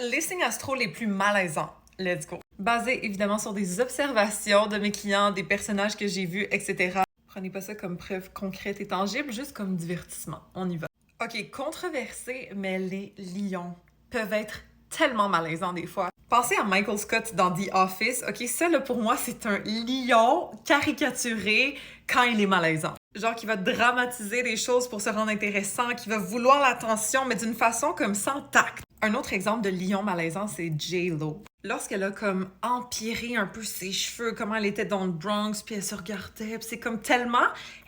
Les signes astro les plus malaisants. Let's go. Basé évidemment sur des observations de mes clients, des personnages que j'ai vus, etc. Prenez pas ça comme preuve concrète et tangible, juste comme divertissement. On y va. Ok, controversé, mais les lions peuvent être tellement malaisants des fois. Pensez à Michael Scott dans The Office. Ok, ça là pour moi c'est un lion caricaturé quand il est malaisant. Genre qui va dramatiser les choses pour se rendre intéressant, qui va vouloir l'attention, mais d'une façon comme sans tact. Un autre exemple de lion malaisant, c'est J-Lo. Lorsqu'elle a comme empiré un peu ses cheveux, comment elle était dans le Bronx, puis elle se regardait, puis c'est comme tellement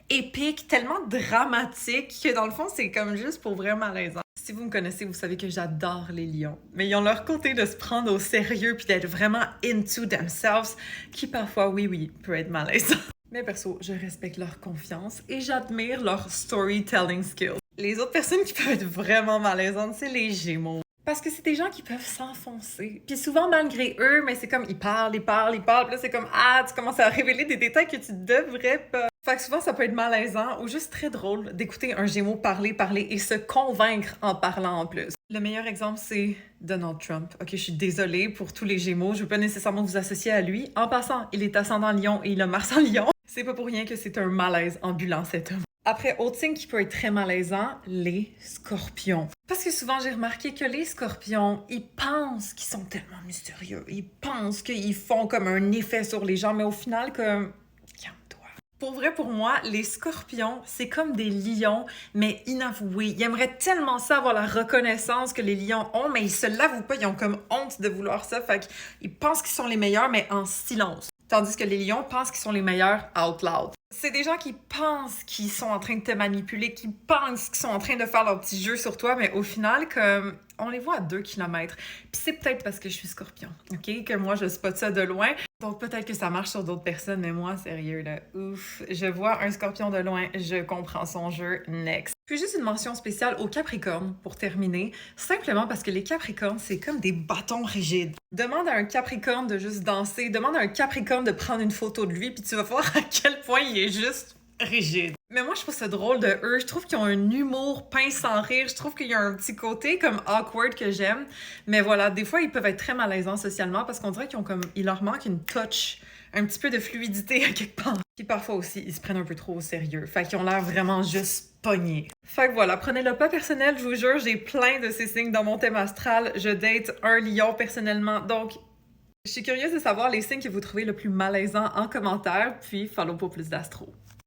épique, tellement dramatique que dans le fond, c'est comme juste pour vrai malaisant. Si vous me connaissez, vous savez que j'adore les lions. Mais ils ont leur côté de se prendre au sérieux puis d'être vraiment into themselves, qui parfois, oui, peut être malaisant. Mais perso, je respecte leur confiance et j'admire leur storytelling skills. Les autres personnes qui peuvent être vraiment malaisantes, c'est les Gémeaux. Parce que c'est des gens qui peuvent s'enfoncer. Puis souvent, malgré eux, mais c'est comme, ils parlent, puis là, c'est comme, tu commences à révéler des détails que tu devrais pas. Fait que souvent, ça peut être malaisant ou juste très drôle d'écouter un Gémeaux parler et se convaincre en parlant en plus. Le meilleur exemple, c'est Donald Trump. Ok, je suis désolée pour tous les Gémeaux, je veux pas nécessairement vous associer à lui. En passant, il est ascendant Lion et il a Mars en Lion. C'est pas pour rien que c'est un malaise ambulant, cet homme. Après, autre signe qui peut être très malaisant, les scorpions. Parce que souvent, j'ai remarqué que les scorpions, ils pensent qu'ils sont tellement mystérieux. Ils pensent qu'ils font comme un effet sur les gens, mais au final, comme... calme-toi. Pour vrai, pour moi, les scorpions, c'est comme des lions, mais inavoués. Ils aimeraient tellement ça, avoir la reconnaissance que les lions ont, mais ils se l'avouent pas. Ils ont comme honte de vouloir ça. Fait qu'ils pensent qu'ils sont les meilleurs, mais en silence. Tandis que les lions pensent qu'ils sont les meilleurs out loud. C'est des gens qui pensent qu'ils sont en train de te manipuler, qui pensent qu'ils sont en train de faire leur petit jeu sur toi, mais au final, comme on les voit à 2 kilomètres. Puis c'est peut-être parce que je suis scorpion, ok? Que moi, je spot ça de loin. Donc peut-être que ça marche sur d'autres personnes, mais moi, sérieux, là, ouf. Je vois un scorpion de loin, je comprends son jeu, next. Puis juste une mention spéciale aux Capricornes, pour terminer, simplement parce que les Capricornes, c'est comme des bâtons rigides. Demande à un Capricorne de juste danser, demande à un Capricorne de prendre une photo de lui, puis tu vas voir à quel point il est juste rigide. Mais moi, je trouve ça drôle de eux. Je trouve qu'ils ont un humour pince sans rire. Je trouve qu'il y a un petit côté comme awkward que j'aime. Mais voilà, des fois, ils peuvent être très malaisants socialement parce qu'on dirait qu'ils ont comme... il leur manque une touch, un petit peu de fluidité à quelque part. Puis parfois aussi, ils se prennent un peu trop au sérieux. Fait qu'ils ont l'air vraiment juste pognés. Fait que voilà, prenez-le pas personnel, je vous jure, j'ai plein de ces signes dans mon thème astral. Je date un lion personnellement, donc... je suis curieuse de savoir les signes que vous trouvez le plus malaisants en commentaire, puis follow pour plus d'astro.